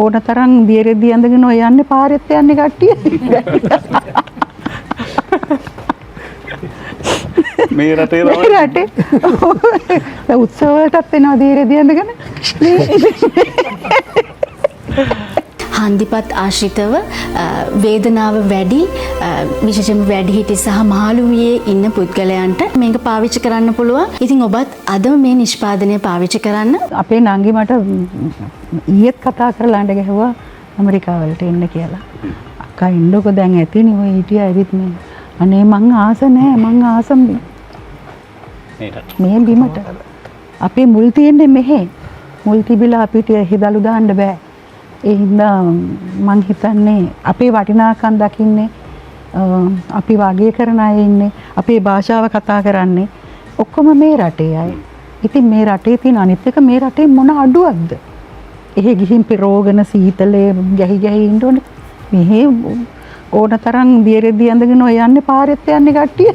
ඕන තරම් දියරෙදි ඇඳගෙන ඔය යන්නේ පාරෙත් යන්නේ කට්ටිය. මේ රටේ උත්සවයටත් එනවා දියරෙදි ඇඳගෙන. හන්දිපත් ආශ්‍රිතව වේදනාව වැඩි විශේෂයෙන්ම වැඩිහිටි සහ මහලුවියේ ඉන්න පුද්ගලයන්ට මේක පාවිච්චි කරන්න පුළුවන්. ඉතින් ඔබත් අදම මේ නිෂ්පාදනය පාවිච්චි කරන්න. අපේ නංගි මට ඊයේත් කතා කරලා අඬ ගැහුවා ඇමරිකාවලට එන්න කියලා. අක්කා ඉන්නකො දැන් ඇතිනේ ඔය හිටියා ඇවිත් මේ. අනේ මං ආස නැහැ මං ආස මේ බිමට. අපේ මුල් තියෙන්නේ මෙහෙ. මුල් තිබිලා අපිට හිදලු දාන්න බෑ. ඒ හින්දා මං හිතන්නේ අපේ වටිනාකම් දකින්නේ අපි වගේ කරන අය ඉන්නේ අපේ භාෂාව කතා කරන්නේ ඔක්කොම මේ රටේ අය. ඉතින් මේ රටේ තියෙන අනිත් එක මේ රටේ මොන අඩුවක්ද? එහෙ ගිහින් පෙරෝගන සීතලේ ගැහි ගැහි ඉන්න ඕනේ. මෙහෙ ඕන තරම් දියරෙදි ඇඳගෙන ඔය යන්නේ පාරෙත් යන්නේ කට්ටිය.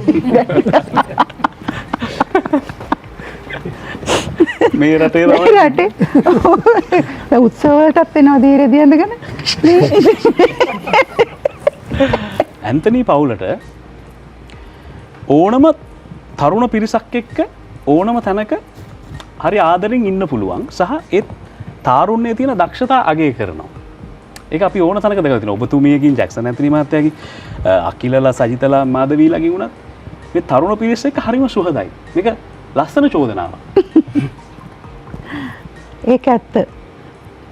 මේ රටේ උත්සවයටත් එනවා දියරෙදි ඇඳගෙන. ඇන්තනී පවුලට ඕනම තරුණ පිරිසක් එක්ක ඕනම තැනක හරි ආදරෙන් ඉන්න පුළුවන් සහ ඒත් තාරුණ්‍යයේ තියෙන දක්ෂතා අගය කරනවා. ඒක අපි ඕන තැනක දැකලා තියෙනවා. ඔබතුමියකින් ජැක්සන් ඇන්තනී මහත්තයාගේ අකිලලා සජිතලා මාධවීලාගේ වුණත් මේ තරුණ පිරිස එක්ක හරිම සුහදයි. මේක ලස්සන චෝදනාවක්. ඒක ඇත්ත.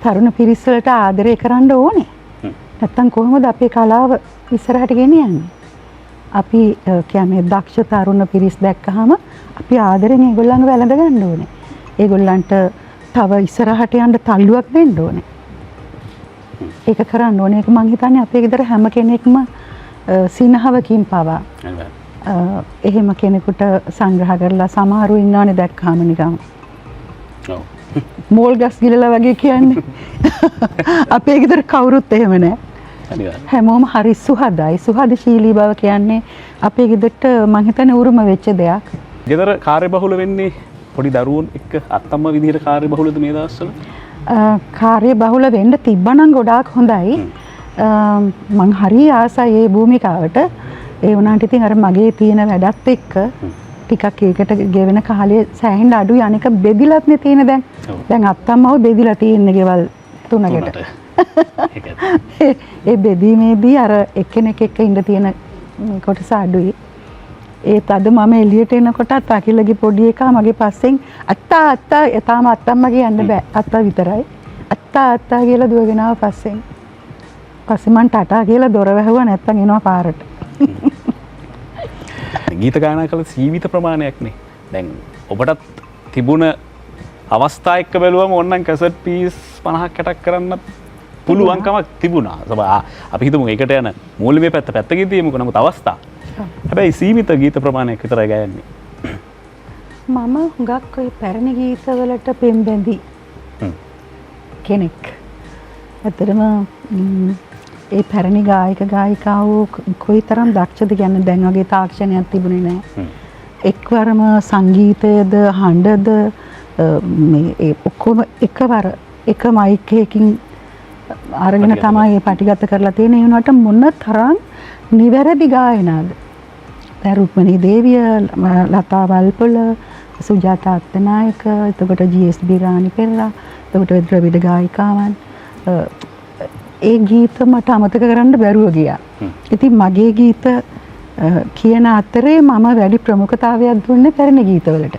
තරුණ පිරිස වලට ආදරය කරන්න ඕනේ. නැත්තම් කොහොමද අපේ කලාව ඉස්සරහට ගෙනියන්නේ? අපි කියන්නේ දක්ෂ තරුණ පිරිස් දැක්කහම අපි ආදරෙන් ඒගොල්ලන්ව වැළඳ ගන්න ඕනේ. ඒගොල්ලන්ට තව ඉස්සරහට යන්න තල්ලුවක් දෙන්න ඕනේ. ඒක කරන්න ඕනේ. ඒක මං හිතන්නේ අපේ ගෙදර හැම කෙනෙක්ම සිනහවකින් පවා එහෙම කෙනෙකුට සංග්‍රහ කරලා සමහරු ඉන්නවනේ දැක්කහම නිකන්. ඔව්. මෝල් ගස් ගිලලා වගේ කියන්නේ. අපේ ගෙදර කවුරුත් එහෙම නැහැ. හැමෝම හරි සුහදයි. සුහදශීලී බව කියන්නේ අපේ ගෙදරට මං හිතන්නේ උරුම වෙච්ච දෙයක්. ගෙදර කාර්යබහුල වෙන්නේ පොඩි දරුවෝන් එක්ක අත්තම්ම විදිහට කාර්යබහුලද මේ දවස්වල? කාර්යබහුල වෙන්න තිබ්බනම් ගොඩාක් හොඳයි. මං හරි ආසයි මේ භූමිකාවට. ඒ වුණාට ඉතින් අර මගේ තියෙන වැඩත් එක්ක ටිකක් ඒකට ගෙවෙන කාලේ සෑහෙන්න අඩුයි. අනික බෙදිලත් නේ තියෙන දැන්. දැන් අත්තම්මව බෙදිලා තියෙන ගෙවල් 3කට. ඒ බෙදීමේදී අර එක්කෙනෙක් එක්ක ඉඳ තියෙන කොටස අඩුයි. ඒත් අද මම එළියට එනකොටත් අකිලගේ පොඩි එකා මගේ පස්සෙන් අත්තා එතාම අත්තම්ම කියන්න බෑ. අත්තා විතරයි. අත්තා කියලා දුවගෙන ආව පස්සෙන්. පස්සේ මං ටටා කියලා දොර වැහුවා නැත්තම් එනවා පාරට. ගීත ගායනා කළ සීමිත ප්‍රමාණයක් නේ. දැන් ඔබටත් තිබුණ අවස්ථා එක්ක බැලුවම ඕනනම් කැසට් පීස් 50ක් 60ක් කරන්න පුළුවන්කමක් තිබුණා. අපි හිතමු ඒකට යන මූලික පැත්ත පැත්තකින් තියමුකෝ. නමුත් අවස්ථා. හැබැයි සීමිත ගීත ප්‍රමාණයක් විතරයි ගයන්නේ. මම හුඟක් ওই පැරණි ගීතවලට පෙම්බැඳි කෙනෙක්. ඇත්තටම ඒ පැරණි ගායක ගායිකාවෝ කොයිතරම් දක්ෂද කියන්නේ දැන් වගේ තාක්ෂණයක් තිබුණේ නැහැ. එක්වරම සංගීතයද හඬද මේ ඒ ඔක්කොම එකවර එක මයික් එකකින් අරගෙන තමයි මේ පටිගත කරලා තියෙන. ඒ වුණාට මොන තරම් නිවැරදි ගායනාද. දැන් රුක්මනී දේවිය, ලතා වල්පොල, සුජාතා අත්තනායක, එතකොට GSB රාණි පෙරේරා, එතකොට ද්‍රවිඩ ගායිකාවන් ඒ ගීත මට අමතක කරන්න බැරුව ගියා. ඉතින් මගේ ගීත කියන අතරේ මම වැඩි ප්‍රමුඛතාවයක් දුන්නේ පැරණි ගීතවලට.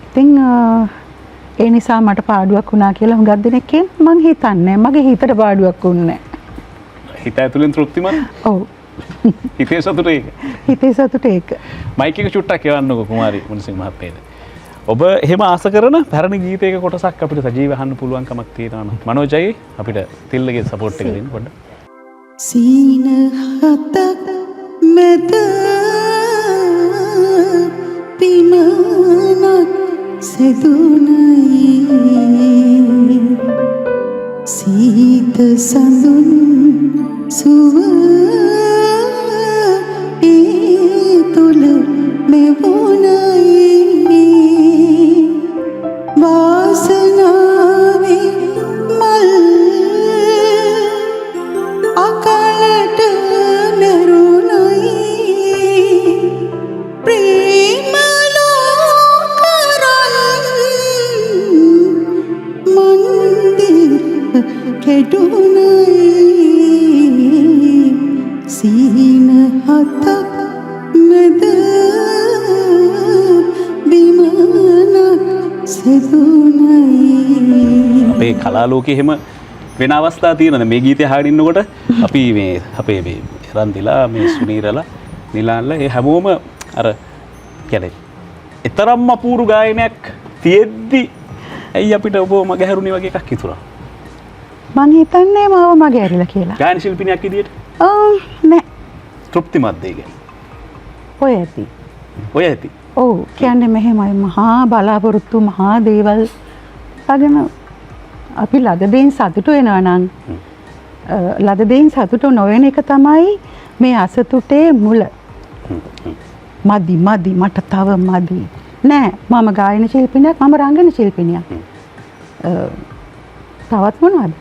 ඉතින් ඒ නිසා මට පාඩුවක් වුණා කියලා හුඟක් දෙනෙක් කියන්නේ මං හිතන්නේ මගේ හිතට පාඩුවක් වුණේ නැහැ. හිත ඇතුලෙන් තෘප්තිමත්? ඔව්. හිතේ සතුට ඒක. හිතේ සතුට ඒක. මයික් එක චුට්ටක් එවන්නකෝ කුමාරි මුනිසිංහ මහත්මයාට. ඔබ එහෙම ආස කරන පැරණි ගීතයක කොටසක් අපිට සජීව අහන්න පුළුවන්කමක් තියෙනවා නම් මනෝජයි අපිට තිල්ලගේ සපෝට් එක දෙන්න පොඩ්ඩක්. සීන හතක් මෙත පිනනක් සෙදුනයි සීත සඳුන් සුව ඒ තුල මෙවුනයි වාසනාවේ මල් කෙඩුනයි සීන හතක් මැද බිමනක් සෙදුනයි. අපේ කලාලෝකෙ එහෙම වෙන අවස්ථා තියෙනද මේ ගීතය අහගෙන ඉන්නකොට අපි මේ අපේ මේ රන්දිලා මේ සුනීරලා නිලාන්ලා ඒ හැමෝම අර කියන්නේ එතරම්ම අපූර්ව ගායනයක් තියෙද්දි ඇයි අපිට ඔබ මග හැරුණේ වගේ එකක් හිතුණා. මං හිතන්නේ මාව මගේ ඇරිලා කියලා. ගායන ශිල්පිනියක් විදියට නෑ. තෘප්තිමත් දෙයක. ඔය ඇති. ඔය ඇති. ඔව් කියන්නේ මෙහෙමයි මහා බලාපොරොත්තු මහා දේවල් අගෙන අපි ලද දෙයින් සතුටු වෙනවා නම් ලද දෙයින් සතුටු නොවන එක තමයි මේ අසතුටේ මුල. මදි මට තව මදි. නෑ මම ගායන ශිල්පිනියක් මම රංගන ශිල්පිනියක්. තවත් මොනවද?